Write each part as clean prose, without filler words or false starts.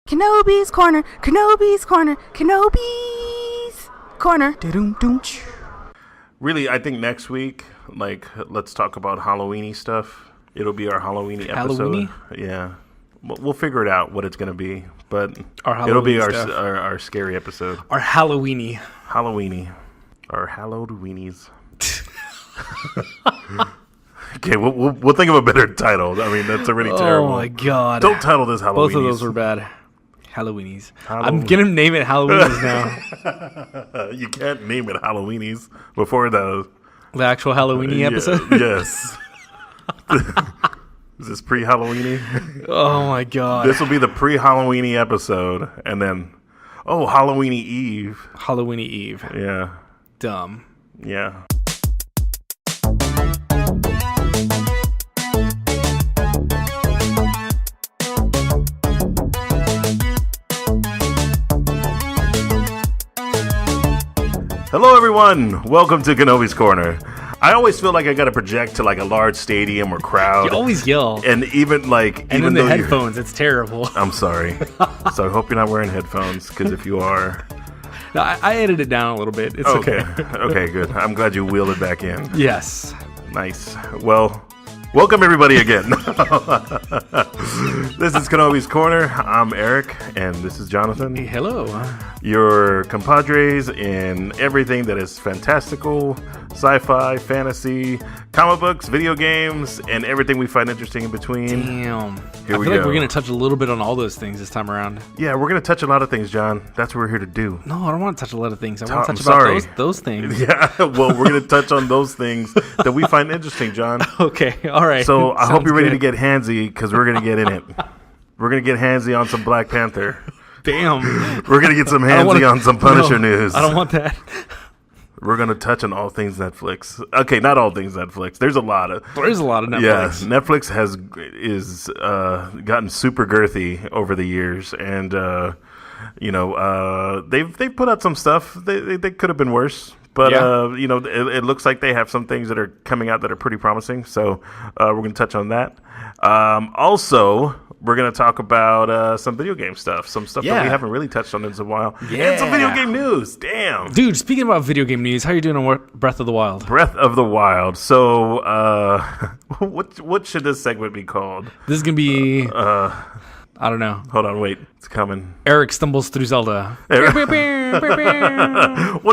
Kenobi's corner, Kenobi's corner, Kenobi's corner. Da-doom-doom-ch. Really, I think next week, let's talk about Halloweeny stuff. It'll be our Halloweeny episode. Halloweeny? Yeah. We'll figure it out what it's going to be, but it'll be our scary episode. Our Halloweeny. Halloweeny. Our hallowed weenies. Okay, we'll think of a better title. I mean, that's already terrible. Oh, my God. Don't title this Halloweenies. Both of those were bad. Halloweenies. I'm going to name it Halloweenies now. You can't name it Halloweenies before the actual Halloweeny episode? Yes. Is this pre-Halloweeny? Oh, my God. This will be the pre-Halloweeny episode, and then, Halloweeny Eve. Halloweeny Eve. Yeah. Dumb. Yeah. Hello, everyone. Welcome to Kenobi's Corner. I always feel like I got to project to a large stadium or crowd. You always yell. And even in the headphones, it's terrible. I'm sorry. So I hope you're not wearing headphones, because if you are... No, I edited it down a little bit. It's okay. Okay, good. I'm glad you wheeled it back in. Yes. Nice. Well, welcome everybody again. This is Kenobi's Corner. I'm Eric, and this is Jonathan. Hello. Your compadres in everything that is fantastical, sci-fi, fantasy, comic books, video games, and everything we find interesting in between. Damn. I feel like we're going to touch a little bit on all those things this time around. Yeah, we're going to touch a lot of things, John. That's what we're here to do. No, I don't want to touch a lot of things. I want to touch about those things. Yeah, well, we're going to touch on those things that we find interesting, John. Okay, all right. So I hope you're ready to get handsy, because we're going to get in it. We're going to get handsy on some Black Panther. Damn. We're going to get some handsy on some Punisher news. I don't want that. We're going to touch on all things Netflix. Okay, not all things Netflix. There's a lot of Netflix. Yeah, Netflix is gotten super girthy over the years, and they've put out some stuff. They could have been worse, but it looks like they have some things that are coming out that are pretty promising. So we're going to touch on that. Also, we're going to talk about some video game stuff, some stuff that we haven't really touched on in a while. Yeah. And some video game news. Damn. Dude, speaking about video game news, how are you doing on Breath of the Wild? Breath of the Wild. So, what should this segment be called? This is going to be, I don't know. Hold on, wait. It's coming. Eric stumbles through Zelda. Well,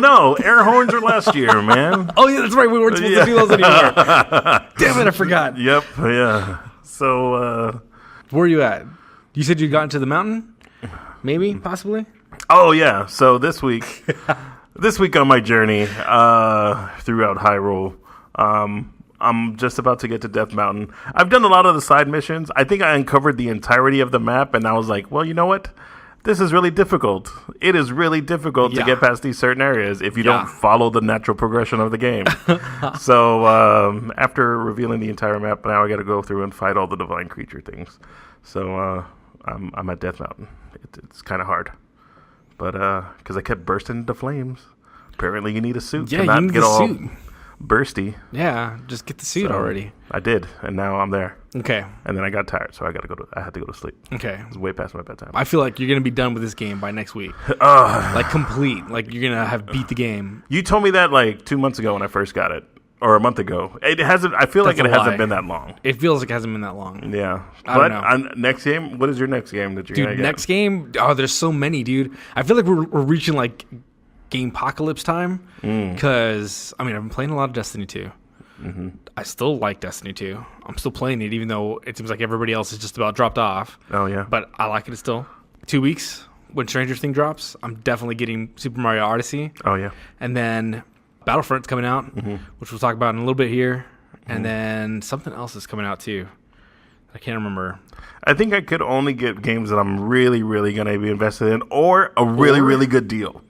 no. Air horns were last year, man. Oh, yeah, that's right. We weren't supposed to do those anymore. Damn it, I forgot. Yep, yeah. So, where are you at? You said you got into the mountain? Maybe, possibly? Oh, yeah. So this week on my journey throughout Hyrule, I'm just about to get to Death Mountain. I've done a lot of the side missions. I think I uncovered the entirety of the map, and I was like, well, you know what? This is really difficult. It is really difficult to get past these certain areas if you don't follow the natural progression of the game. So after revealing the entire map, now I got to go through and fight all the divine creature things. So I'm at Death Mountain. It's kind of hard, but because I kept bursting into flames. Apparently, you need a suit to not get all bursty. Yeah, just get the suit already. I did, and now I'm there. Okay. And then I got tired, so I had to go to sleep. Okay. It's way past my bedtime. I feel like you're gonna be done with this game by next week. Complete. Like you're gonna have beat the game. You told me that 2 months ago when I first got it, or a month ago. It hasn't. I feel like it hasn't been that long. It feels like it hasn't been that long. Yeah. I don't know. Next game. What is your next game that you're gonna get? Next game. Oh, there's so many, dude. I feel like we're reaching Gamepocalypse time, because I've been playing a lot of Destiny 2. Mm-hmm. I still like Destiny 2. I'm still playing it, even though it seems like everybody else is just about dropped off. Oh yeah, but I like it still. 2 weeks when Stranger Things drops, I'm definitely getting Super Mario Odyssey. Oh yeah, and then Battlefront's coming out, which we'll talk about in a little bit here, and then something else is coming out too. I can't remember. I think I could only get games that I'm really, really gonna be invested in, or a really, really good deal.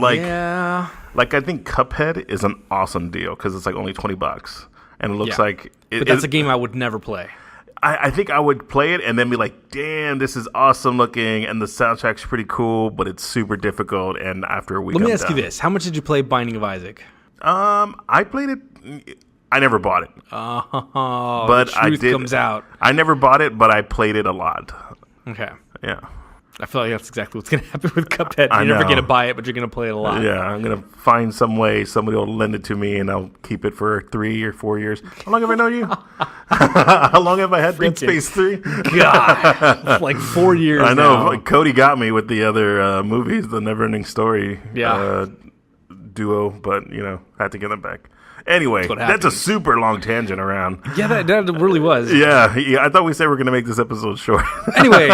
I think Cuphead is an awesome deal because it's only $20, and it looks like. But that's a game I would never play. I think I would play it and then be like, damn, this is awesome looking, and the soundtrack's pretty cool, but it's super difficult. And after a week, let me ask you this: how much did you play Binding of Isaac? I played it. I never bought it. Oh, but the truth comes out. I never bought it, but I played it a lot. Okay. Yeah. I feel like that's exactly what's going to happen with Cuphead. I You're never know. going to buy it, but you're going to play it a lot. Yeah, I'm going to find some way somebody will lend it to me, and I'll keep it for 3 or 4 years. How long have I known you? How long have I had Dead Space 3? God. Like 4 years I know. now. Cody got me with the other movies, the Neverending Story duo, but, had to get them back. Anyway, that's a super long tangent around. Yeah, that really was. Yeah, I thought we said we are going to make this episode short. Anyway,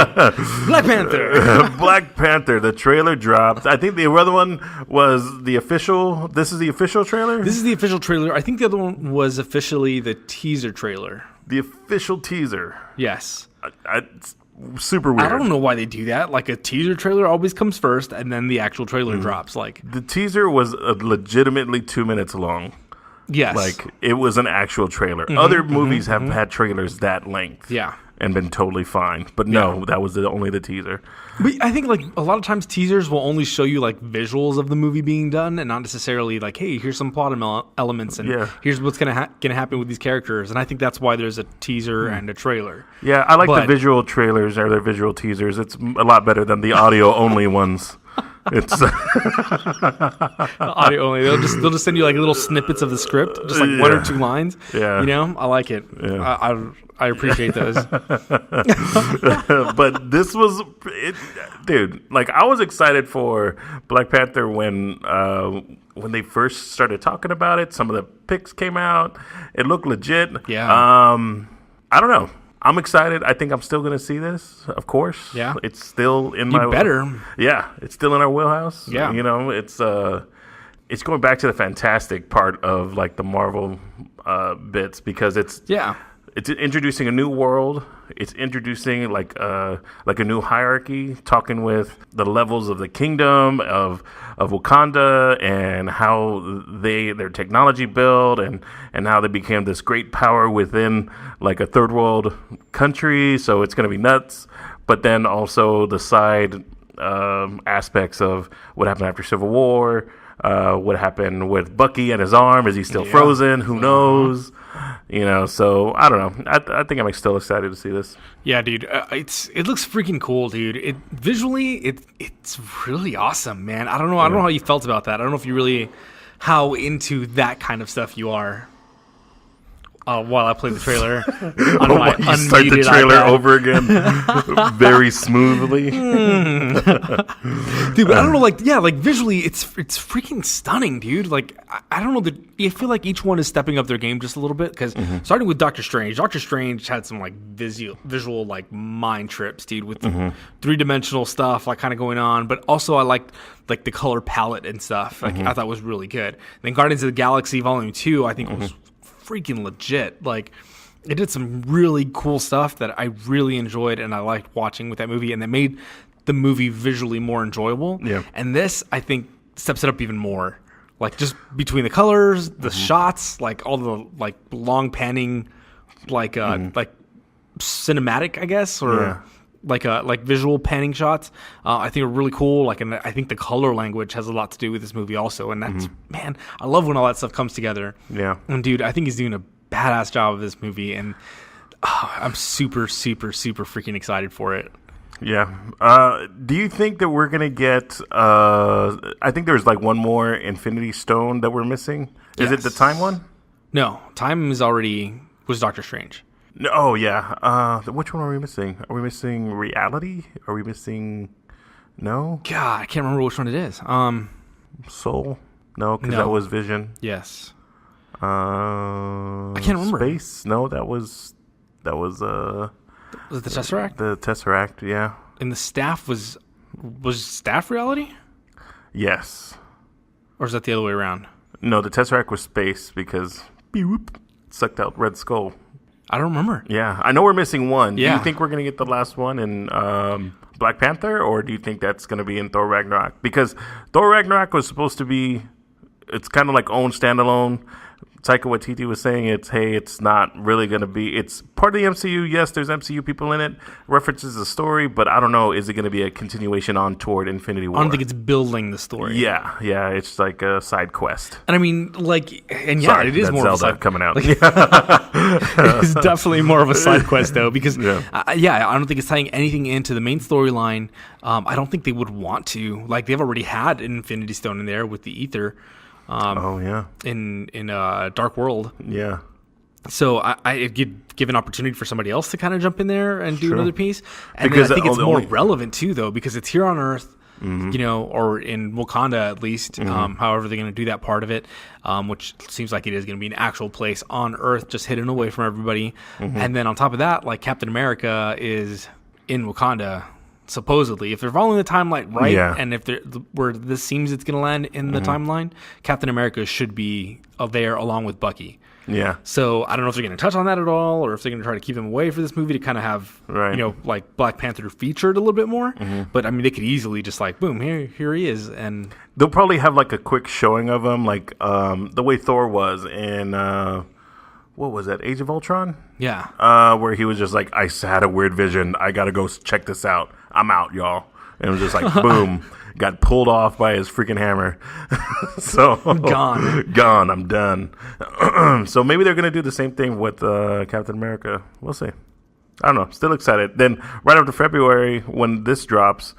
Black Panther. Black Panther, the trailer dropped. I think the other one was the official. This is the official trailer? This is the official trailer. I think the other one was officially the teaser trailer. The official teaser. Yes. It's super weird. I don't know why they do that. Like, a teaser trailer always comes first, and then the actual trailer drops. Like, the teaser was legitimately 2 minutes long. yes. Like, it was an actual trailer. Other movies have had trailers that length. Yeah. And been totally fine. But no, that was only the teaser. But I think, like, a lot of times teasers will only show you, like, visuals of the movie being done and not necessarily, like, hey, here's some plot elements and here's what's going to happen with these characters. And I think that's why there's a teaser and a trailer. Yeah, I like the visual trailers or the visual teasers. It's a lot better than the audio-only ones. It's audio only. They'll just send you, like, little snippets of the script, just, like, 1 or 2 lines. Yeah. I like it. Yeah. I appreciate those. But this was, dude. Like, I was excited for Black Panther when they first started talking about it. Some of the pics came out. It looked legit. Yeah. I don't know. I'm excited. I think I'm still going to see this. Of course. Yeah. It's still in my. You better. Yeah. It's still in our wheelhouse. Yeah. It's going back to the fantastic part of, like, the Marvel bits because it's. Yeah. It's introducing a new world. It's introducing like a new hierarchy, talking with the levels of the kingdom of Wakanda and how their technology built and how they became this great power within like a third world country. So it's going to be nuts. But then also the side aspects of what happened after Civil War, what happened with Bucky and his arm. Is he still frozen? Who knows? So I don't know. I think I'm still excited to see this. Yeah, dude. It looks freaking cool, dude. Visually, it's really awesome, man. I don't know how you felt about that. I don't know if you really how into that kind of stuff you are. While I play the trailer on my unmuted you start the trailer iPad. over again very smoothly. Dude, but I don't know, like visually, it's freaking stunning, dude. Like, I don't know, I feel like each one is stepping up their game just a little bit, because starting with Doctor Strange had some, like, visual like, mind trips, dude, with the three-dimensional stuff, like, kind of going on, but also I liked, like, the color palette and stuff. Like, I thought was really good. Then Guardians of the Galaxy Volume 2, I think was freaking legit. Like, it did some really cool stuff that I really enjoyed and I liked watching with that movie, and that made the movie visually more enjoyable. Yeah. And this, I think, steps it up even more. Like, just between the colors, the shots, like all the like long panning, like like cinematic, I guess, or like visual panning shots. I think are really cool. Like, and I think the color language has a lot to do with this movie also. And that's man, I love when all that stuff comes together. Yeah. And dude, I think he's doing a badass job of this movie, and I'm super, super, super freaking excited for it. Yeah. Do you think that we're gonna get? I think there's like one more Infinity Stone that we're missing. Is it the time one? No, time was Doctor Strange. No. Oh yeah. Which one are we missing? Are we missing reality? Are we missing? No. God, I can't remember which one it is. Soul. No, because that was Vision. Yes. I can't remember. Space. No, that was. Was it the Tesseract? The Tesseract. Yeah. And the staff was staff reality? Yes. Or is that the other way around? No, the Tesseract was space because beep, sucked out Red Skull. I don't remember. Yeah, I know we're missing one. Yeah. Do you think we're going to get the last one in Black Panther, or do you think that's going to be in Thor Ragnarok? Because Thor Ragnarok was supposed to be, it's kind of like own standalone. Taika Waititi was saying it's not really going to be, it's part of the MCU. Yes, there's MCU people in it, references the story, but I don't know, is it going to be a continuation on toward Infinity War? I don't think it's building the story. Yeah, it's like a side quest. And I mean, like, and yeah, Sorry, it is more Zelda of a side coming out. Like, it's definitely more of a side quest, though, because I don't think it's tying anything into the main storyline. I don't think they would want to. Like, they've already had an Infinity Stone in there with the Ether. In Dark World. Yeah. So I give an opportunity for somebody else to kind of jump in there and do another piece. And because I think it's more relevant too, though, because it's here on Earth, or in Wakanda at least. However, they're going to do that part of it, which seems like it is going to be an actual place on Earth, just hidden away from everybody. And then on top of that, like Captain America is in Wakanda. Supposedly, if they're following the timeline right, and if they're where this seems it's going to land in the timeline, Captain America should be there along with Bucky. Yeah. So I don't know if they're going to touch on that at all, or if they're going to try to keep them away for this movie to kind of have, like Black Panther featured a little bit more. But I mean, they could easily just like, boom, here he is, and they'll probably have like a quick showing of him, like the way Thor was in. What was that? Age of Ultron? Yeah. Where he was just like, I had a weird vision. I got to go check this out. I'm out, y'all. And it was just like, boom. Got pulled off by his freaking hammer. So gone. I'm done. So maybe they're going to do the same thing with Captain America. We'll see. I don't know. Still excited. Then right after February, when this drops,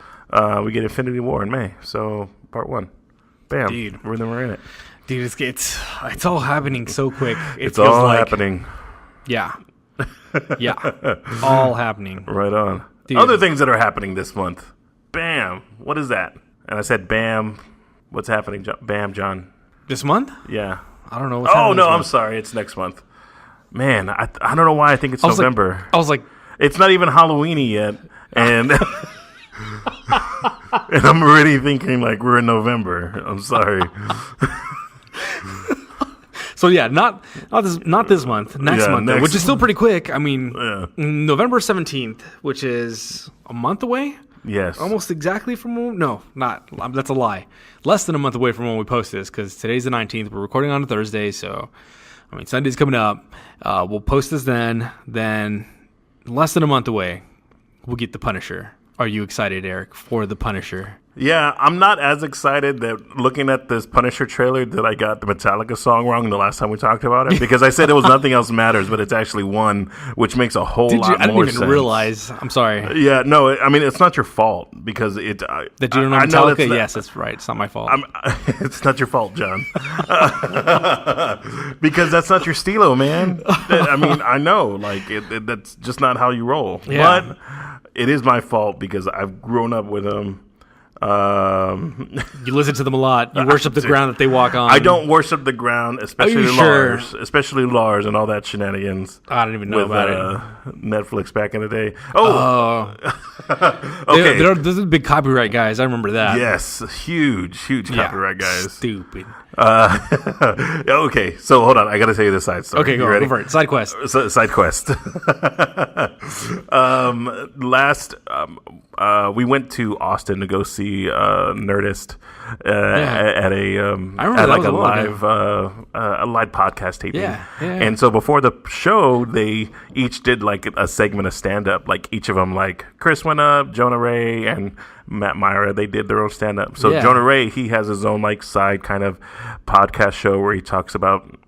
we get Infinity War in May. So part 1. Bam. Dude. We're in it. Dude, it's all happening so quick. It's all happening. Yeah. Yeah. All happening. Right on. Dude. Other things that are happening this month. Bam. What is that? And I said, bam. What's happening? Bam, John. This month? Yeah. I don't know what's happening. I'm sorry. It's next month. Man, I don't know why I think it's November. I was like... It's not even Halloween-y yet. And... and I'm already thinking like we're in November. I'm sorry. So yeah, not this month, next month, which is still pretty quick. I mean, November 17th, which is a month away. Yes, almost exactly from that's a lie. Less than a month away from when we post this, because today's the 19th. We're recording on a Thursday, so I mean Sunday's coming up. We'll post this then. Then less than a month away, we'll get the Punisher. Are you excited, Eric, for the Punisher? Yeah, I'm not as excited that looking at this Punisher trailer that I got the Metallica song wrong the last time we talked about it, because I said it was Nothing Else Matters, but it's actually one, which makes a whole lot more sense. I didn't even realize. I'm sorry. Yeah, no, I mean, it's not your fault because it... that you don't know Metallica? Yes, that's right. It's not my fault. It's not your fault, John. Because that's not your stilo, man. I mean, I know. Like, that's just not how you roll. Yeah. But it is my fault because I've grown up with him. You listen to them a lot. You worship the ground that they walk on. I don't worship the ground, especially Lars and all that shenanigans. I don't even know about it. Netflix back in the day. Okay. Those are big copyright guys. I remember that. Yes, huge copyright guys. Stupid. Okay, so hold on. I got to tell you the side story. Okay, go for it. Side quest. Side quest. We went to Austin to go see Nerdist at a live podcast taping. Yeah. And so before the show, they each did like a segment of stand up. Like each of them, like Chris went up, Jonah Ray, and Matt Myra. They did their own stand up. So Jonah Ray, he has his own like side kind of podcast show where he talks about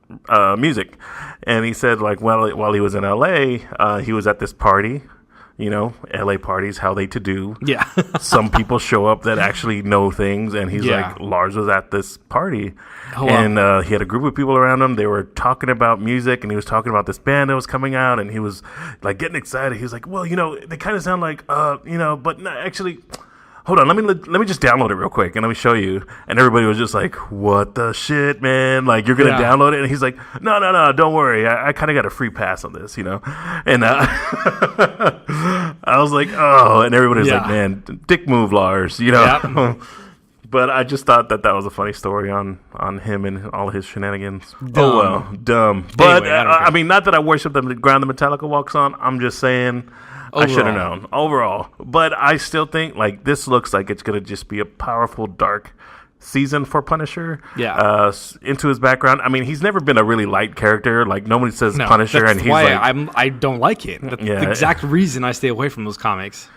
music. And he said like while he was in LA, he was at this party. You know, LA parties, how they to do. Yeah. Some people show up that actually know things, and he's like, Lars was at this party, and he had a group of people around him. They were talking about music, and he was talking about this band that was coming out, and he was like getting excited. He was like, well, you know, they kind of sound like, but no, actually... Hold on, let me just download it real quick and let me show you. And everybody was just like, "What the shit, man? Like you're gonna download it?" And he's like, "No, don't worry. I kind of got a free pass on this, you know." And I was like, "Oh," and everybody was like, "Man, dick move, Lars," you know. Yeah. But I just thought that was a funny story on him and all his shenanigans. Dumb. Oh well, dumb. But anyway, I mean, not that I worship the ground the Metallica walks on. I'm just saying. Overall. I should have known overall, but I still think like this looks like it's gonna just be a powerful dark season for Punisher. Yeah. Into his background. I mean, he's never been a really light character. Like, nobody says No, Punisher, that's and he's why like... I don't like it. That's the exact reason I stay away from those comics.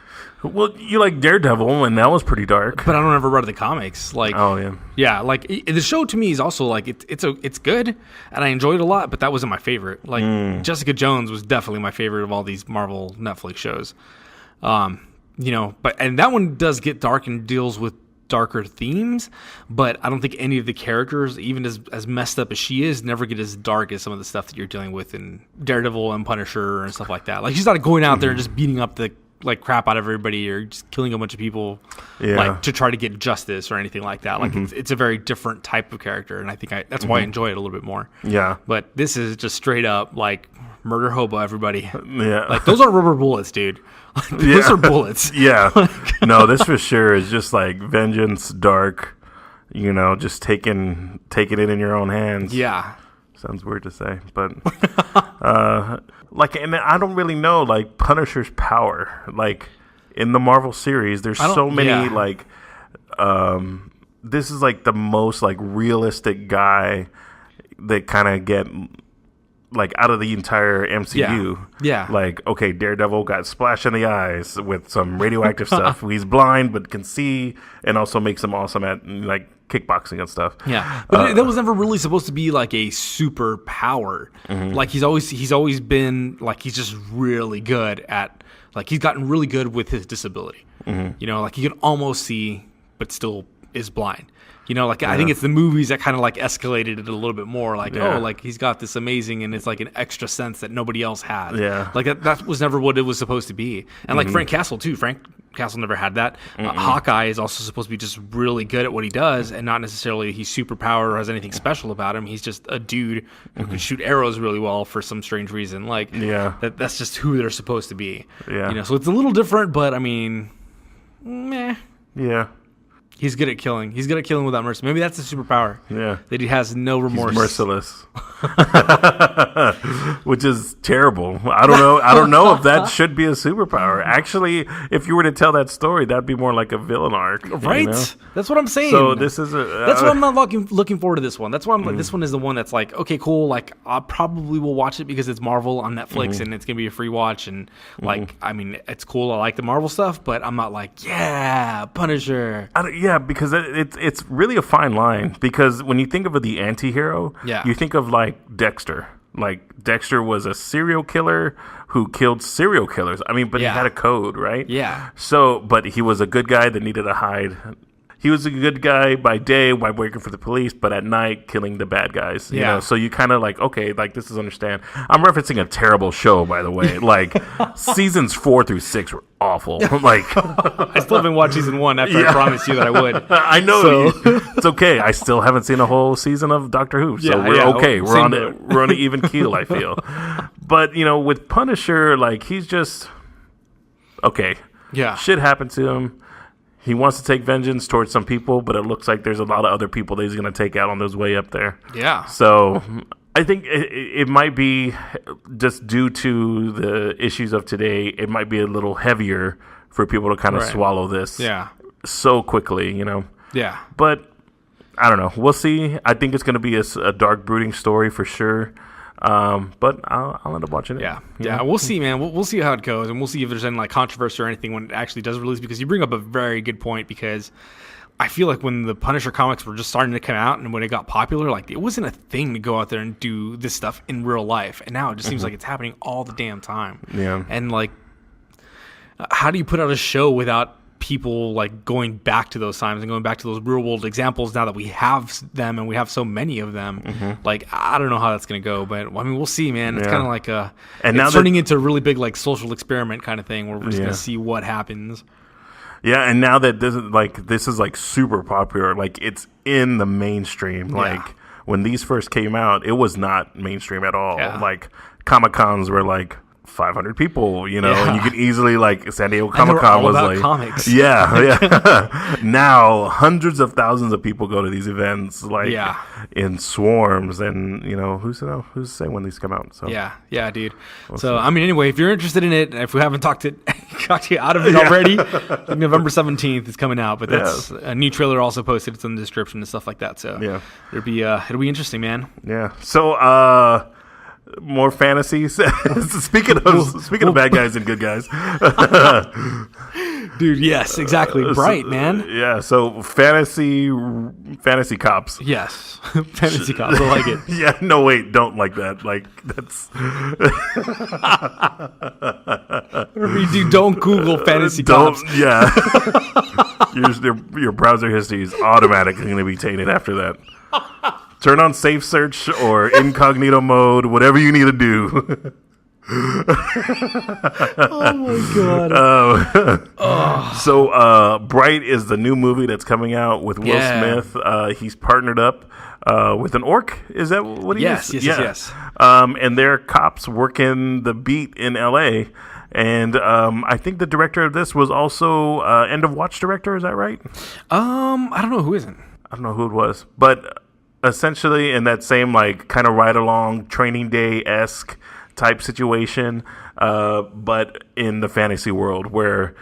Well, you like Daredevil, and that was pretty dark. But I don't ever read the comics. Like, oh, yeah. Yeah, like, the show to me is also, like, it's good, and I enjoyed it a lot, but that wasn't my favorite. Like, Jessica Jones was definitely my favorite of all these Marvel Netflix shows. You know, and that one does get dark and deals with darker themes, but I don't think any of the characters, even as messed up as she is, never get as dark as some of the stuff that you're dealing with in Daredevil and Punisher and stuff like that. Like, she's not going out there and just beating up the crap out of everybody or just killing a bunch of people like to try to get justice or anything like that. Like, it's a very different type of character, and I think that's why I enjoy it a little bit more. Yeah. But this is just straight up like murder hobo everybody. Yeah. Like, those aren't rubber bullets, dude. Those are bullets. Yeah. No, this for sure is just like vengeance, dark, you know, just taking it in your own hands. Yeah. Sounds weird to say, but like, and I don't really know like Punisher's power. Like, in the Marvel series, there's so many like this is like the most like realistic guy that kind of get like out of the entire MCU. Yeah. Like, okay, Daredevil got splashed in the eyes with some radioactive stuff. He's blind but can see, and also makes him awesome at like kickboxing and stuff. Yeah. But that was never really supposed to be like a superpower. Like, he's always been like, he's just really good at, like, he's gotten really good with his disability. You know, like, he can almost see but still is blind. You know, like, I think it's the movies that kind of like escalated it a little bit more. Like, oh, like, he's got this amazing, and it's like an extra sense that nobody else has. Yeah. Like, that was never what it was supposed to be. And like Frank Castle too. Frank Castle never had that. Hawkeye is also supposed to be just really good at what he does, and not necessarily he's superpowered or has anything special about him. He's just a dude who can shoot arrows really well for some strange reason. Like, that's just who they're supposed to be. Yeah. You know, so it's a little different, but I mean, meh. Yeah. He's good at killing. He's good at killing without mercy. Maybe that's a superpower. Yeah. That he has no remorse. He's merciless. Which is terrible. I don't know if that should be a superpower. Actually, if you were to tell that story, that'd be more like a villain arc. Right? You know? That's what I'm saying. So this is that's why I'm not looking forward to this one. That's why I'm this one is the one that's like, okay, cool. Like, I probably will watch it because it's Marvel on Netflix and it's going to be a free watch. And like, I mean, it's cool. I like the Marvel stuff, but I'm not like, yeah, Punisher. Yeah, because it's really a fine line. Because when you think of the anti-hero, you think of like Dexter. Like, Dexter was a serial killer who killed serial killers. I mean, but he had a code, right? Yeah. So, but he was a good guy that needed to hide. He was a good guy by day while working for the police, but at night killing the bad guys. You know? So you kind of like, okay, like, this is understand. I'm referencing a terrible show, by the way. Like, seasons 4 through 6 were awful. Like, I still haven't watched season 1 after I promised you that I would. I know. So. It's okay. I still haven't seen a whole season of Doctor Who, so we're okay. We're on an even keel, I feel. But, you know, with Punisher, like, he's just okay. Yeah, shit happened to him. He wants to take vengeance towards some people, but it looks like there's a lot of other people that he's going to take out on his way up there. Yeah. So I think it might be just due to the issues of today, it might be a little heavier for people to kind of swallow this so quickly, you know? Yeah. But I don't know. We'll see. I think it's going to be a dark, brooding story for sure. But I'll end up watching it. Yeah. We'll see, man. We'll see how it goes, and we'll see if there's any like controversy or anything when it actually does release. Because you bring up a very good point. Because I feel like when the Punisher comics were just starting to come out, and when it got popular, like, it wasn't a thing to go out there and do this stuff in real life. And now it just seems like it's happening all the damn time. Yeah. And like, how do you put out a show without people like going back to those times and going back to those real world examples now that we have them and we have so many of them? Like, I don't know how that's going to go, but I mean, we'll see, man. It's kind of like it's turning into a really big like social experiment kind of thing where we're just going to see what happens. Yeah, and now that this is like super popular, like, it's in the mainstream. Like, when these first came out, it was not mainstream at all. Like, Comic-Cons were like 500 people, you know, Yeah. and you could easily like San Diego And they were Comic-Con all was about like comics. Yeah. Now hundreds of thousands of people go to these events like in swarms, and you know, who's to say when these come out. So Yeah, dude. So I mean, anyway, if you're interested in it, if we haven't talked you out of it already, November 17th is coming out, but that's a new trailer also posted. It's in the description and stuff like that. So it'll be interesting, man. Yeah. So more fantasies. Speaking of bad guys and good guys. Dude, yes, exactly. Bright, man. Yeah, so fantasy cops. Yes. Fantasy cops. I like it. Yeah, no wait, don't like that. Like that's Whatever you do, don't Google fantasy cops. Yeah. your browser history is automatically going to be tainted after that. Turn on safe search or incognito mode, whatever you need to do. Oh my god. So Bright is the new movie that's coming out with Will Smith. He's partnered up with an orc. Is that what he is? Yes. And they're cops working the beat in LA. And I think the director of this was also End of Watch director. Is that right? I don't know who isn't. I don't know who it was, but essentially in that same like kind of ride along Training Day-esque type situation, but in the fantasy world where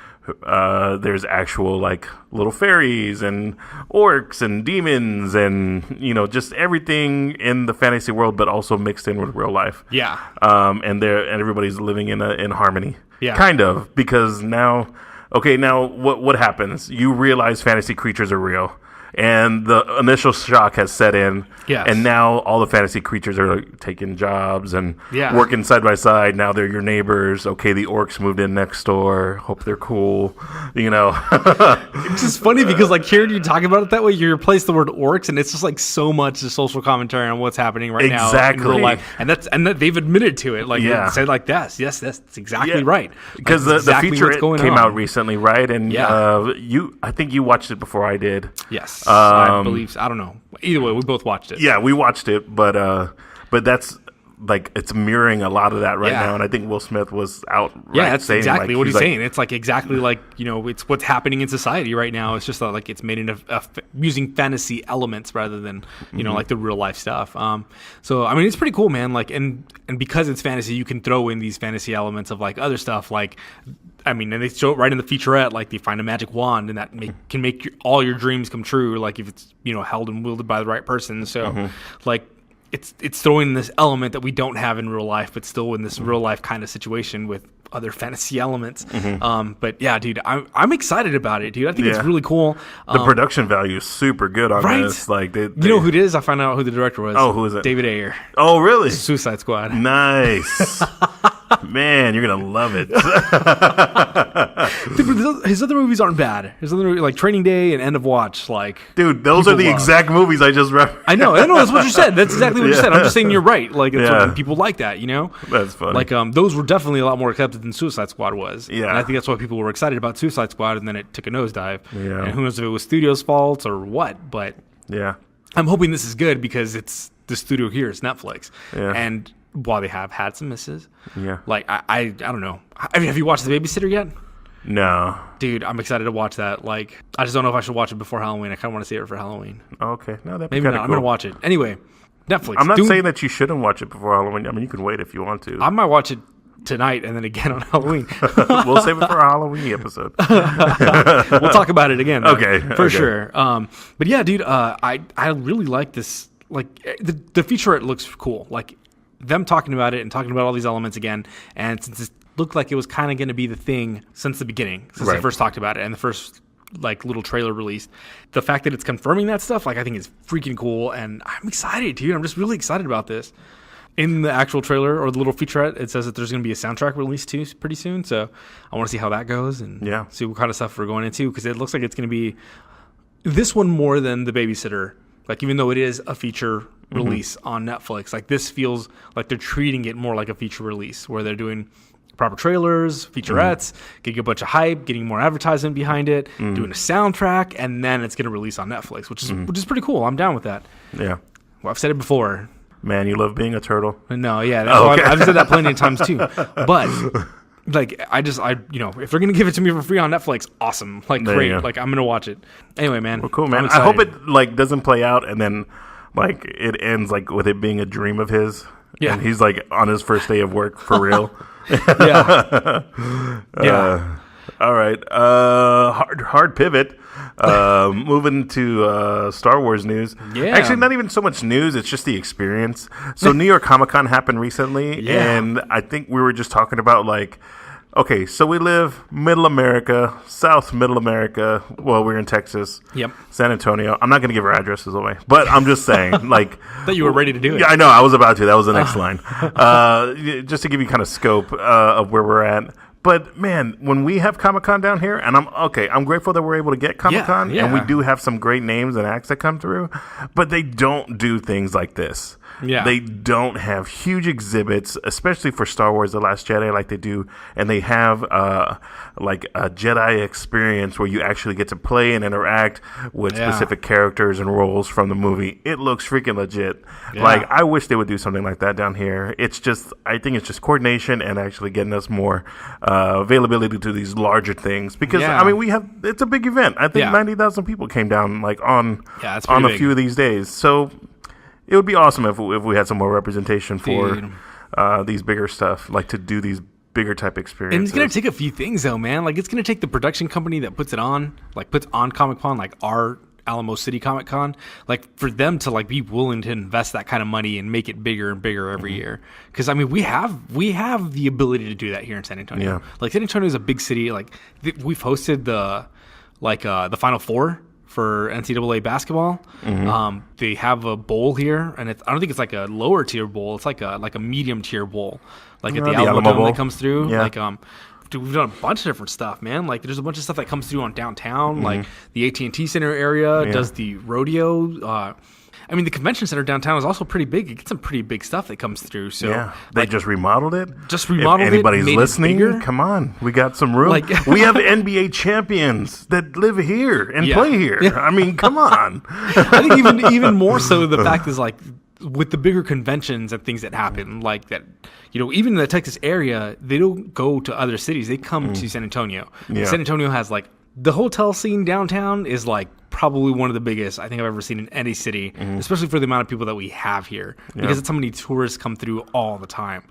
there's actual like little fairies and orcs and demons and, you know, just everything in the fantasy world, but also mixed in with real life. Yeah. And everybody's living in harmony. Yeah. Kind of, because now what happens? You realize fantasy creatures are real. And the initial shock has set in, and now all the fantasy creatures are like, taking jobs and working side by side. Now they're your neighbors. Okay, the orcs moved in next door. Hope they're cool. You know, it's just funny because like hearing you talk about it that way, you replace the word orcs, and it's just like so much the social commentary on what's happening right now in real life, and they've admitted to it. Like they said, like that's exactly right. Because like, the featurette came out recently, right? And I think you watched it before I did. Yes. I believe. I don't know. Either way, we both watched it. Yeah, we watched it, but that's like it's mirroring a lot of that right now, and I think Will Smith was out. That's saying, exactly like, what he's saying. It's like exactly like, you know, it's what's happening in society right now. It's just like it's made in using fantasy elements rather than you know like the real life stuff. So I mean, it's pretty cool, man. Like and because it's fantasy, you can throw in these fantasy elements of like other stuff like. I mean, and they show it right in the featurette, like they find a magic wand, and that can make all your dreams come true, like if it's, you know, held and wielded by the right person. So, like, it's throwing this element that we don't have in real life, but still in this real life kind of situation with other fantasy elements. But yeah, dude, I'm excited about it, dude. I think it's really cool. The production value is super good on this. Like, you know who it is? I found out who the director was. Oh, who is it? David Ayer. Oh, really? Suicide Squad. Nice. Man, you're gonna love it. Dude, but his other movies aren't bad. His other like Training Day and End of Watch, like dude, those are the exact movies I just referenced. I know, that's what you said. That's exactly what you said. I'm just saying you're right. Like it's what people like that, you know. That's funny. Like those were definitely a lot more accepted than Suicide Squad was. Yeah, and I think that's why people were excited about Suicide Squad, and then it took a nosedive. Yeah, and who knows if it was studio's fault or what? But yeah, I'm hoping this is good because it's the studio here. It's Netflix. Yeah, and while they have had some misses, like I don't know. I mean, have you watched The Babysitter yet? No. Dude, I'm excited to watch that. Like, I just don't know if I should watch it before Halloween. I kind of want to see it for Halloween. Okay. No, that'd be maybe not. Cool. I'm going to watch it. Anyway, Netflix. I'm not saying that you shouldn't watch it before Halloween. I mean, you can wait if you want to. I might watch it tonight and then again on Halloween. We'll save it for a Halloween episode. We'll talk about it again. Though, okay. For sure. But yeah, dude, I really like this. Like, the featurette looks cool. Like, them talking about it and talking about all these elements again. And since it looked like it was kind of going to be the thing since the beginning, since they first talked about it and the first like little trailer released, the fact that it's confirming that stuff, like I think is freaking cool. And I'm excited, dude. I'm just really excited about this. In the actual trailer or the little featurette, it says that there's going to be a soundtrack release too pretty soon. So I want to see how that goes and see what kind of stuff we're going into, because it looks like it's going to be this one more than The Babysitter. Like, even though it is a feature release on Netflix, like this feels like they're treating it more like a feature release where they're doing proper trailers, featurettes, getting a bunch of hype, getting more advertisement behind it, doing a soundtrack, and then it's going to release on Netflix, which is pretty cool. I'm down with that. Yeah. Well, I've said it before. Man, you love being a turtle. No, yeah, I've said that plenty of times too. But like, if they're gonna give it to me for free on Netflix, awesome. Like, great. Like, I'm gonna watch it. Anyway, man. Well, cool, man. I hope it like doesn't play out and then like it ends like with it being a dream of his. Yeah, and he's like on his first day of work for real. Yeah. All right. Hard pivot. Moving to Star Wars news. Yeah. Actually, not even so much news. It's just the experience. So New York Comic Con happened recently, and I think we were just talking about like, okay, so we live Middle America, South Middle America. Well, we're in Texas. Yep. San Antonio. I'm not going to give our addresses away, but I'm just saying, like, that you were ready to do it. Yeah, I know. I was about to. That was the next line. Just to give you kind of scope of where we're at. But man, when we have Comic-Con down here, and I'm grateful that we're able to get Comic-Con, and we do have some great names and acts that come through, but they don't do things like this. Yeah. They don't have huge exhibits, especially for Star Wars The Last Jedi like they do, and they have like a Jedi Experience where you actually get to play and interact with specific characters and roles from the movie. It looks freaking legit. Yeah. Like, I wish they would do something like that down here. I think it's just coordination and actually getting us more availability to these larger things, because I mean, it's a big event. I think 90,000 people came down like on a few of these days. So it would be awesome if we had some more representation for these bigger stuff, like to do these bigger type experiences. And it's going to take a few things though, man. Like, it's going to take the production company that puts on Comic-Con, like our Alamo City Comic Con, like for them to like be willing to invest that kind of money and make it bigger and bigger every year. Because I mean, we have the ability to do that here in San Antonio. Yeah. Like, San Antonio is a big city. Like, we've hosted the Final Four for NCAA basketball. They have a bowl here, and I don't think it's like a lower tier bowl. It's like a medium tier bowl, like at the Alamo Dome that comes through. Yeah. Like, dude, we've done a bunch of different stuff, man. Like, there's a bunch of stuff that comes through on downtown, like the AT&T Center area does the rodeo. I mean, the convention center downtown is also pretty big. It gets some pretty big stuff that comes through. So they just remodeled it. If anybody's listening, come on, we got some room. Like, we have NBA champions that live here and play here. Yeah. I mean, come on. I think even more so, the fact is, like, with the bigger conventions and things that happen, like that, even in the Texas area, they don't go to other cities. They come to San Antonio. Yeah. San Antonio has like the hotel scene downtown is like probably one of the biggest I think I've ever seen in any city, especially for the amount of people that we have here, because it's so many tourists come through all the time.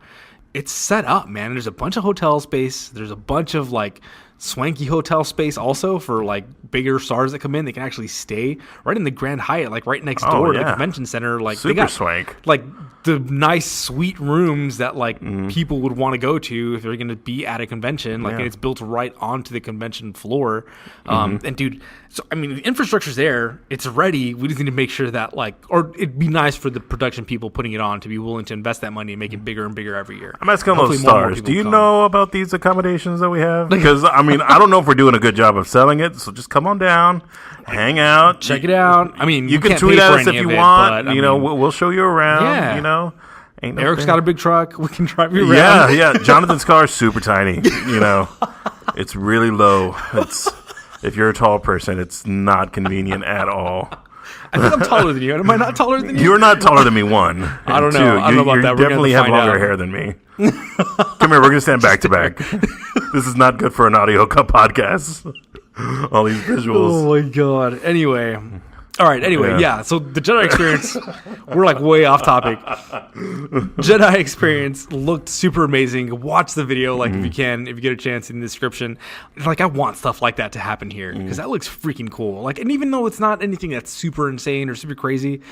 It's set up, man. There's a bunch of hotel space. There's a bunch of like swanky hotel space also for like bigger stars that come in. They can actually stay right in the Grand Hyatt, like right next door to the convention center. Like, super they got swank, like the nice sweet rooms that like people would want to go to if they're going to be at a convention. Like, and it's built right onto the convention floor. And dude, so I mean, the infrastructure's there. It's ready. We just need to make sure that or it'd be nice for the production people putting it on to be willing to invest that money and make it bigger and bigger every year. I'm asking those stars. Do you know about these accommodations that we have? Because I mean, I don't know if we're doing a good job of selling it. So just come on down, hang out, check it out. I mean, you can tweet at us if you want. But, we'll show you around. Yeah. Eric's got a big truck. We can drive you around. Yeah. Jonathan's car is super tiny. It's really low. If you're a tall person, it's not convenient at all. I think I'm taller than you. Am I not taller than you? You're not taller than me, one. I don't know. I don't know about that. You definitely have longer hair than me. Come here. We're going to stand back to back. This is not good for an audio podcast. All these visuals. Oh, my God. Anyway. All right. Anyway, so the Jedi Experience, we're like way off topic. Jedi Experience looked super amazing. Watch the video, like if you get a chance in the description. Like, I want stuff like that to happen here because that looks freaking cool. Like, and even though it's not anything that's super insane or super crazy,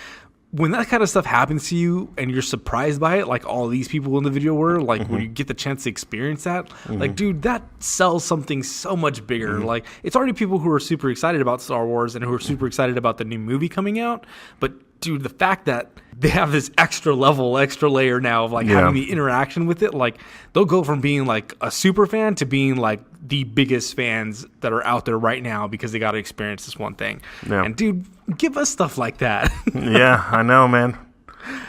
when that kind of stuff happens to you and you're surprised by it, like all these people in the video were, like when you get the chance to experience that, like, dude, that sells something so much bigger. Like, it's already people who are super excited about Star Wars and who are super excited about the new movie coming out. But dude, the fact that they have this extra layer now of like having the interaction with it, like they'll go from being like a super fan to being like the biggest fans that are out there right now because they got to experience this one thing. Yeah. And dude, give us stuff like that. Yeah, I know, man.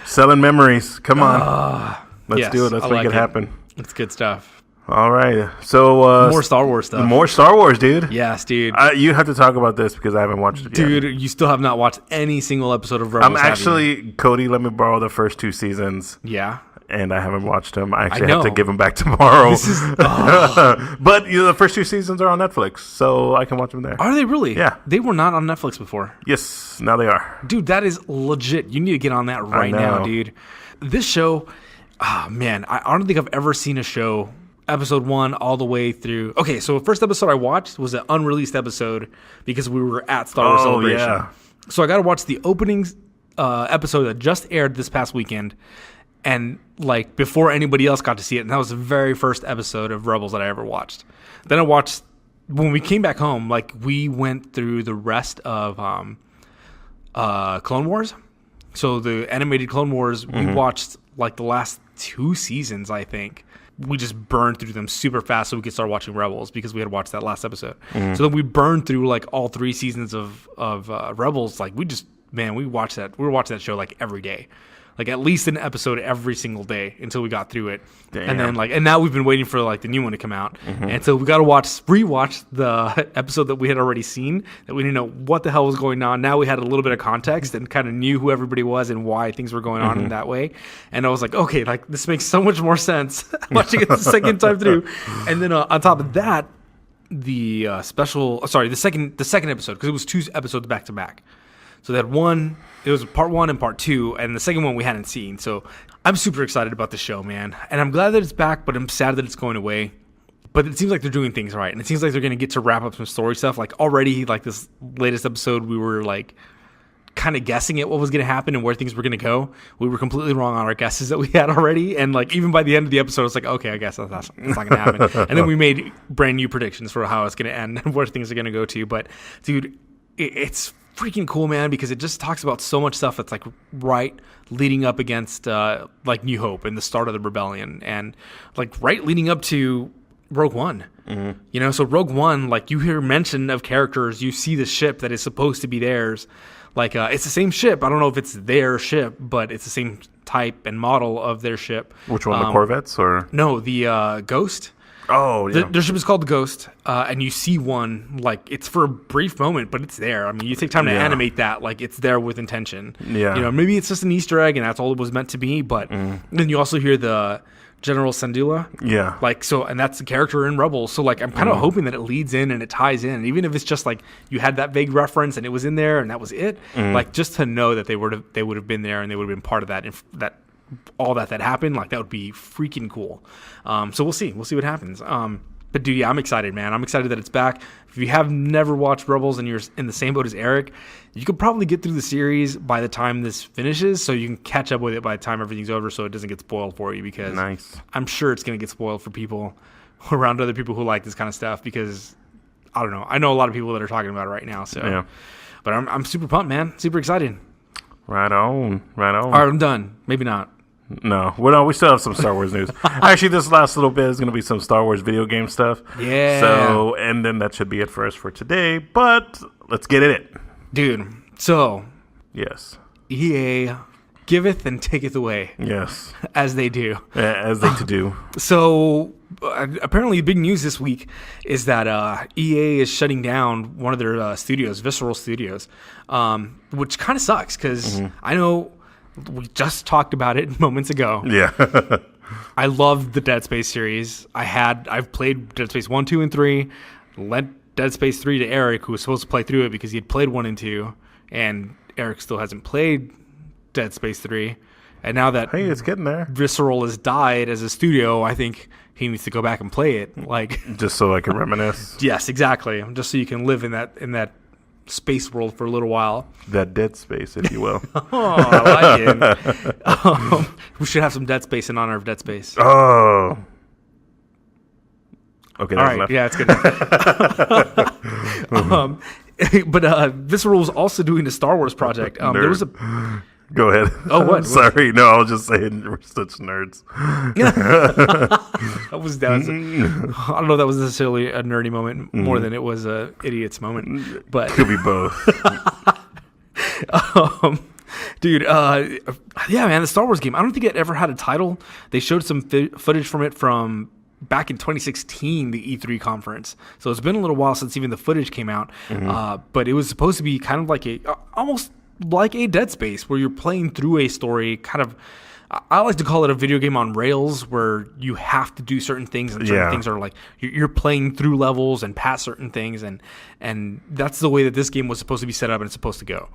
Selling memories. Come on. Let's do it. Let's make it happen. It's good stuff. All right. So More Star Wars stuff. More Star Wars, dude. Yes, dude. You have to talk about this because I haven't watched it yet. Dude, you still have not watched any single episode of Rebels. I'm actually Cody. Let me borrow the first 2 seasons. Yeah. And I haven't watched them. I actually have to give them back tomorrow. This is, but the first 2 seasons are on Netflix, so I can watch them there. Are they really? Yeah. They were not on Netflix before. Yes, now they are. Dude, that is legit. You need to get on that right now, dude. This show, man, I don't think I've ever seen a show, episode 1 all the way through. Okay, so the first episode I watched was an unreleased episode because we were at Star Wars Celebration. Yeah. So I got to watch the opening episode that just aired this past weekend. And like before anybody else got to see it, and that was the very first episode of Rebels that I ever watched. Then I watched when we came back home. Like we went through the rest of Clone Wars. So the animated Clone Wars, we watched like the last 2 seasons. I think we just burned through them super fast so we could start watching Rebels because we had watched that last episode. So then we burned through like all 3 seasons of Rebels. Like we watched that. We were watching that show like every day. Like at least an episode every single day until we got through it. Damn. And then and now we've been waiting for like the new one to come out. And so we got to rewatch the episode that we had already seen that we didn't know what the hell was going on. Now we had a little bit of context and kind of knew who everybody was and why things were going on in that way. And I was like, okay, like this makes so much more sense watching it the second time through. And then on top of that, the second episode, because it was 2 episodes back to back. So that one, it was part 1 and part 2, and the second one we hadn't seen. So I'm super excited about the show, man. And I'm glad that it's back, but I'm sad that it's going away. But it seems like they're doing things right. And it seems like they're going to get to wrap up some story stuff. Like already, like this latest episode, we were like kind of guessing at what was going to happen and where things were going to go. We were completely wrong on our guesses that we had already. And like even by the end of the episode, it's like, okay, I guess that's not going to happen. And then we made brand new predictions for how it's going to end and where things are going to go to. But dude, it's freaking cool, man, because it just talks about so much stuff that's like right leading up against like New Hope and the start of the rebellion, and like right leading up to Rogue One. You know, so Rogue One, like you hear mention of characters, you see the ship that is supposed to be theirs. Like it's the same ship. I don't know if it's their ship, but it's the same type and model of their ship. Which one, the Corvettes or? No, the Ghost. Oh, yeah. Their ship is called the Ghost, and you see one, like, it's for a brief moment, but it's there. I mean, you take time to animate that, like, it's there with intention. Yeah. You know, maybe it's just an Easter egg, and that's all it was meant to be, but then you also hear the General Syndulla. Yeah. Like, so, and that's the character in Rebels, so, like, I'm kind of hoping that it leads in and it ties in, and even if it's just, like, you had that vague reference and it was in there and that was it, like, just to know that they would have been there and they would have been part of that all that happened, like that would be freaking cool. So we'll see what happens. But dude, yeah, I'm excited, man. I'm excited that it's back. If you have never watched Rebels and you're in the same boat as Eric, you could probably get through the series by the time this finishes, so you can catch up with it by the time everything's over, so it doesn't get spoiled for you. Because I'm sure it's going to get spoiled for people around other people who like this kind of stuff. Because I don't know, I know a lot of people that are talking about it right now. So, yeah. But I'm super pumped, man. Super excited. Right on. All right, I'm done. Maybe not. No, we still have some Star Wars news. Actually, this last little bit is going to be some Star Wars video game stuff. Yeah. So, and then that should be it for us for today. But let's get in it, dude. So, yes, EA giveth and taketh away. Yes, as they do. As they do. So, apparently, big news this week is that EA is shutting down one of their studios, Visceral Studios, which kind of sucks because I know. We just talked about it moments ago. Yeah. I love the Dead Space series. I've played Dead Space 1, 2, and 3. Lent Dead Space 3 to Eric, who was supposed to play through it because he had played 1 and 2. And Eric still hasn't played Dead Space 3. And now that it's getting there. Visceral has died as a studio, I think he needs to go back and play it. Like just so I can reminisce. Yes, exactly. Just so you can live in that space world for a little while. That dead space, if you will. Oh, I like it. We should have some Dead Space in honor of Dead Space. Oh. Okay, all right. Enough. Yeah, it's good. But Visceral was also doing a Star Wars project. There was a... Go ahead. Oh, what? Sorry. No, I was just saying we're such nerds. that was I don't know if that was necessarily a nerdy moment more than it was a idiot's moment. But could be both. Dude, yeah, man, the Star Wars game. I don't think it ever had a title. They showed some footage from it from back in 2016, the E3 conference. So it's been a little while since even the footage came out. But it was supposed to be kind of like almost like a Dead Space, where you're playing through a story, kind of. I like to call it a video game on rails, where you have to do certain things, and certain things are like you're playing through levels and past certain things, and that's the way that this game was supposed to be set up and it's supposed to go.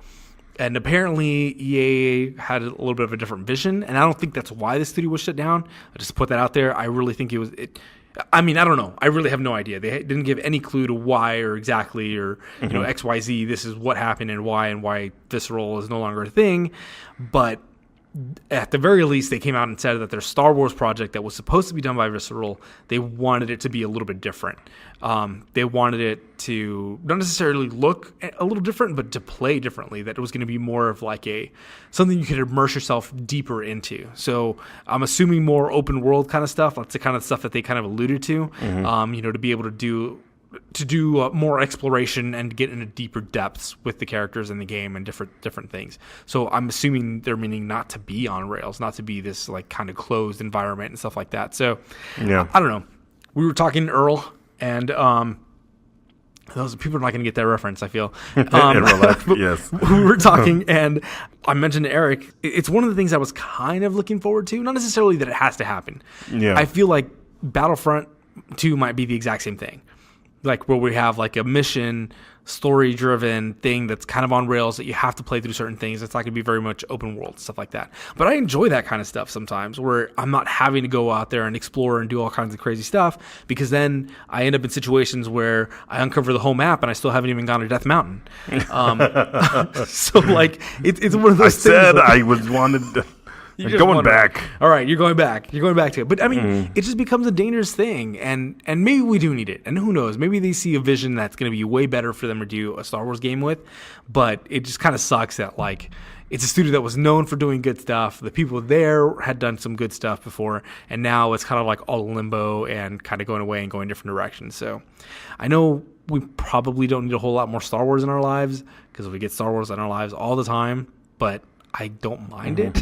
And apparently EA had a little bit of a different vision, and I don't think that's why the studio was shut down. I just put that out there. I really think I mean, I don't know. I really have no idea. They didn't give any clue to why or exactly or XYZ. This is what happened and why Visceral is no longer a thing. But at the very least, they came out and said that their Star Wars project that was supposed to be done by Visceral, they wanted it to be a little bit different. They wanted it to not necessarily look a little different, but to play differently, that it was going to be more of like something you could immerse yourself deeper into. So I'm assuming more open world kind of stuff. That's the kind of stuff that they kind of alluded to, to be able to do more exploration and get into deeper depths with the characters in the game and different things. So I'm assuming they're meaning not to be on rails, not to be this like kind of closed environment and stuff like that. So I don't know. We were talking Earl, and those people are not going to get that reference, I feel. In real life, yes. We were talking, and I mentioned to Eric, it's one of the things I was kind of looking forward to. Not necessarily that it has to happen. Yeah. I feel like Battlefront 2 might be the exact same thing. Like where we have like a mission, story-driven thing that's kind of on rails that you have to play through certain things. It's not going to be very much open world, stuff like that. But I enjoy that kind of stuff sometimes, where I'm not having to go out there and explore and do all kinds of crazy stuff, because then I end up in situations where I uncover the whole map and I still haven't even gone to Death Mountain. So like it's one of those things. I said I was wanted to... You're going back. All right, you're going back. You're going back to it. But I mean, it just becomes a dangerous thing, and maybe we do need it. And who knows? Maybe they see a vision that's going to be way better for them to do a Star Wars game with. But it just kind of sucks that like it's a studio that was known for doing good stuff. The people there had done some good stuff before, and now it's kind of like all in limbo and kind of going away and going different directions. So I know we probably don't need a whole lot more Star Wars in our lives, because we get Star Wars in our lives all the time. But I don't mind it.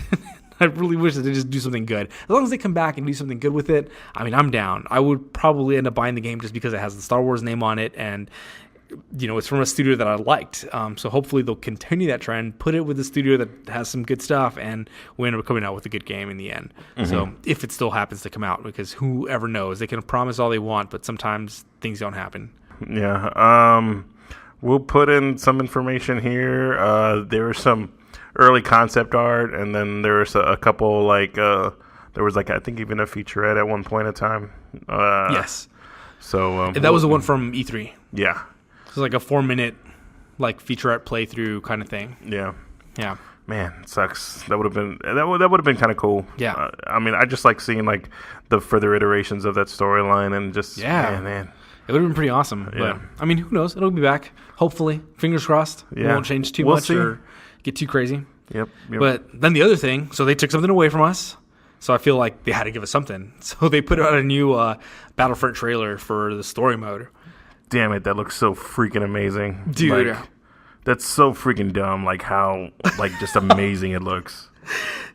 I really wish that they just do something good. As long as they come back and do something good with it, I mean, I'm down. I would probably end up buying the game just because it has the Star Wars name on it, and it's from a studio that I liked. So hopefully they'll continue that trend, put it with a studio that has some good stuff, and we end up coming out with a good game in the end. So if it still happens to come out, because whoever knows, they can promise all they want, but sometimes things don't happen. Yeah. We'll put in some information here. There were some early concept art, and then there was a couple there was I think even a featurette at one point in time. Yes. So that was the one from E3. Yeah. It was like a 4-minute featurette playthrough kind of thing. Yeah. Yeah. Man, it sucks. That would have been kind of cool. Yeah. I mean, I just like seeing the further iterations of that storyline, and just man. It would have been pretty awesome. Yeah. But I mean, who knows? It'll be back. Hopefully. Fingers crossed. Yeah. It won't change too much or get too crazy. Yep. But then the other thing, so they took something away from us. So I feel like they had to give us something. So they put out a new Battlefront trailer for the story mode. Damn it, that looks so freaking amazing. Dude. That's so freaking dumb, how just amazing it looks.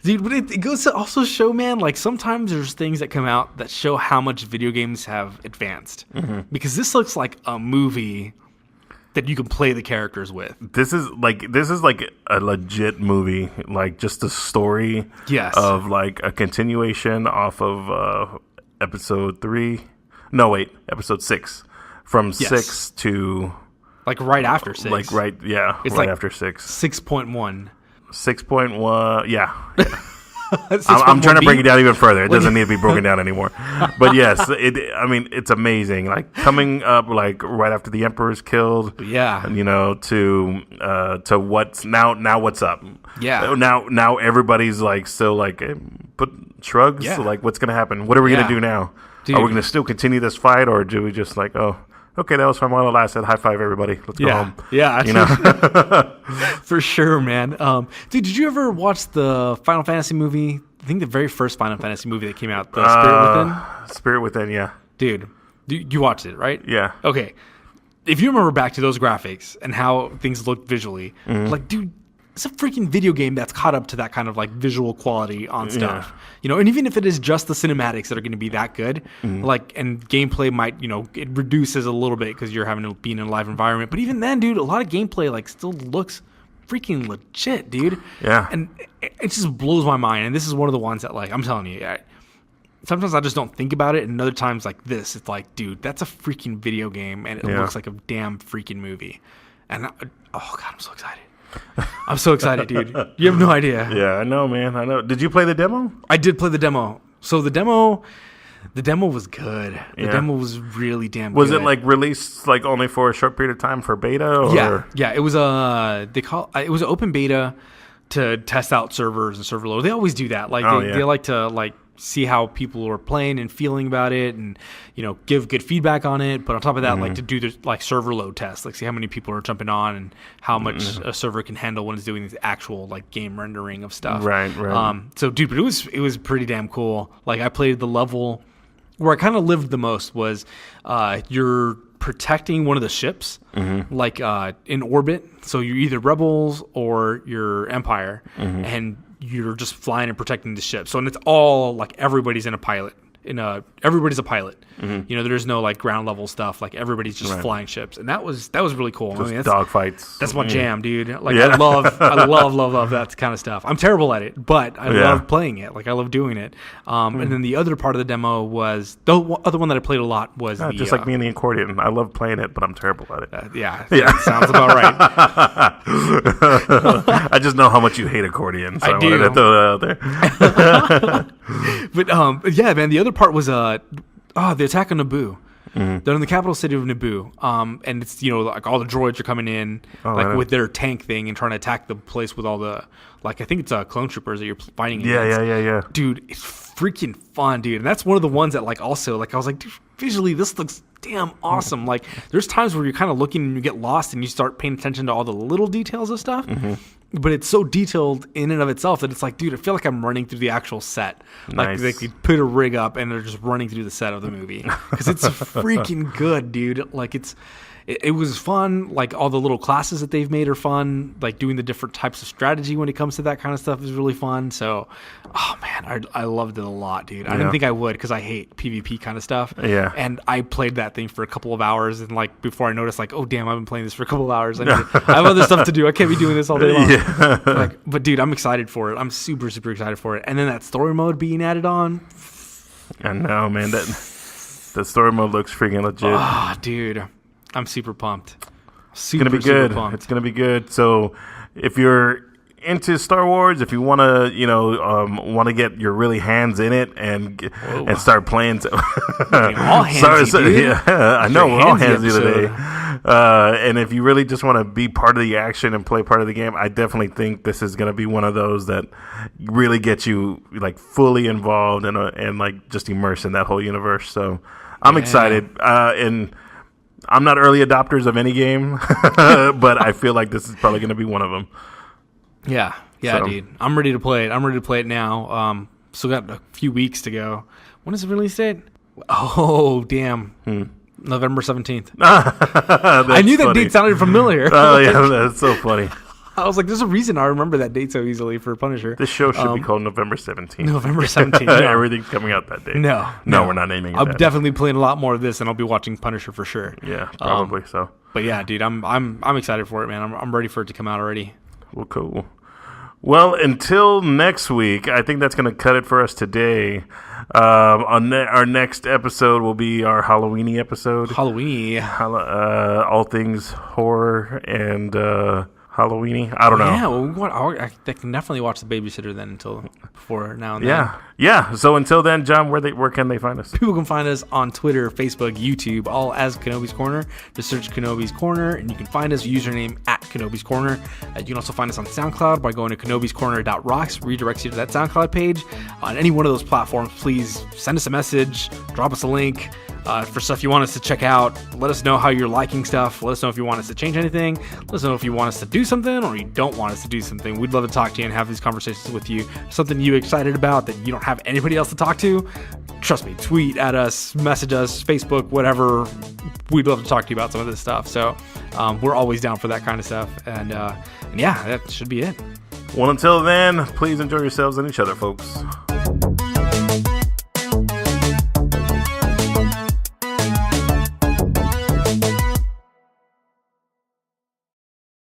Dude, but it goes to also show, man, sometimes there's things that come out that show how much video games have advanced. Because this looks like a movie that you can play the characters with. This is a legit movie, just a story of a continuation off of episode 6. From 6 to right after 6. It's right after 6. 6.1. 6.1, yeah. I'm trying to break it down even further. It doesn't need to be broken down anymore. But yes, it's amazing. Coming up right after the Emperor's killed. Yeah. To what's now what's up. Yeah. Now everybody's still put shrugs. Yeah. What's gonna happen? What are we gonna do now? Dude. Are we gonna still continue this fight, or do we just okay, that was fun while it lasted. High five, everybody. Let's go home. Yeah. For sure, man. Dude, did you ever watch the Final Fantasy movie? I think the very first Final Fantasy movie that came out, the Spirit Within? Spirit Within, yeah. Dude, you watched it, right? Yeah. Okay. If you remember back to those graphics and how things looked visually, dude, it's a freaking video game that's caught up to that kind of like visual quality on stuff, you know. And even if it is just the cinematics that are going to be that good, like, and gameplay might, you know, it reduces a little bit because you're having to be in a live environment. But even then, dude, a lot of gameplay like still looks freaking legit, dude. Yeah. And it just blows my mind. And this is one of the ones that, like, I'm telling you, sometimes I just don't think about it, and other times like this, it's like, dude, that's a freaking video game, and it looks like a damn freaking movie. And oh god, I'm so excited. I'm so excited, dude. You have no idea. Yeah, I know, man. I know. Did you play the demo? I did play the demo. So the demo was good. The demo was really damn good. Was it like released like only for a short period of time for beta? Or? Yeah. It was it was an open beta to test out servers and server load. They always do that. Like they like to like see how people are playing and feeling about it, and, you know, give good feedback on it. But on top of that, like to do the like server load tests, like see how many people are jumping on and how much a server can handle when it's doing this actual like game rendering of stuff. Right. So dude, but it was pretty damn cool. Like I played the level where I kind of lived the most was you're protecting one of the ships, like in orbit. So you're either rebels or you're Empire, and you're just flying and protecting the ship. So, and it's all like everybody's in a pilot. Everybody's a pilot. You know, there's no like ground level stuff. Like everybody's just flying ships, and that was really cool. Just dogfights. That's my jam, dude. Like I love that kind of stuff. I'm terrible at it, but I love playing it. Like I love doing it. And then the other part of the demo was the other one that I played a lot was just like me and the accordion. I love playing it, but I'm terrible at it. That sounds about right. I just know how much you hate accordion, so I do. wanted to throw that out there. But yeah, man, the other part was the attack on Naboo. They're in the capital city of Naboo, and it's, you know, like all the droids are coming in with their tank thing and trying to attack the place with all the, like, I think it's clone troopers that you're fighting against. Yeah. Dude, it's freaking fun, dude. And that's one of the ones that, like, also, like, I was like, dude, visually this looks damn awesome. Like, there's times where you're kind of looking and you get lost and you start paying attention to all the little details of stuff. But it's so detailed in and of itself that it's like, dude, I feel like I'm running through the actual set. Nice. Like they put a rig up and they're just running through the set of the movie because it's freaking good, dude. Like it was fun. Like all the little classes that they've made are fun. Like doing the different types of strategy when it comes to that kind of stuff is really fun. So, oh man, I loved it a lot, dude. I didn't think I would because I hate PvP kind of stuff. Yeah. And I played that thing for a couple of hours, and like before I noticed, like, oh damn, I've been playing this for a couple of hours. I have other stuff to do. I can't be doing this all day long. Yeah. Like, but dude, I'm excited for it. I'm super excited for it. And then that story mode being added on. I know, man. That story mode looks freaking legit. Ah, dude. I'm super pumped. It's gonna be good. It's gonna be good. So, if you're into Star Wars, if you want to get your really hands in it and start playing, all handsy, dude. Yeah, I know we're all handsy today. And if you really just want to be part of the action and play part of the game, I definitely think this is gonna be one of those that really get you like fully involved and like just immersed in that whole universe. So, I'm excited. And I'm not early adopters of any game, but I feel like this is probably going to be one of them. Yeah, dude. I'm ready to play it. I'm ready to play it now. Still got a few weeks to go. When is the release date? Oh, damn. November 17th. I knew that date sounded familiar. Oh, yeah, that's so funny. I was like, there's a reason I remember that date so easily for Punisher. This show should be called November 17th. November 17th. No. Everything's coming out that day. No, we're not naming it. I'm definitely playing a lot more of this, and I'll be watching Punisher for sure. Yeah, probably so. But yeah, dude, I'm excited for it, man. I'm ready for it to come out already. Well, cool. Well, until next week, I think that's going to cut it for us today. Our next episode will be our Halloween-y episode. Halloween. All things horror and Halloween-y. I don't know. Yeah, well, I can definitely watch The Babysitter then until before now and then. Yeah. So until then, John, where can they find us? People can find us on Twitter, Facebook, YouTube, all as Kenobi's Corner. Just search Kenobi's Corner, and you can find us username at Kenobi's Corner. You can also find us on SoundCloud by going to kenobiscorner.rocks. Redirects you to that SoundCloud page. On any one of those platforms, please send us a message, drop us a link. For stuff you want us to check out, let us know how you're liking stuff. Let us know if you want us to change anything. Let us know if you want us to do something or you don't want us to do something. We'd love to talk to you and have these conversations with you. Something you're excited about that you don't have anybody else to talk to, trust me, tweet at us, message us, Facebook, whatever. We'd love to talk to you about some of this stuff. So we're always down for that kind of stuff. And yeah, that should be it. Well, until then, please enjoy yourselves and each other, folks.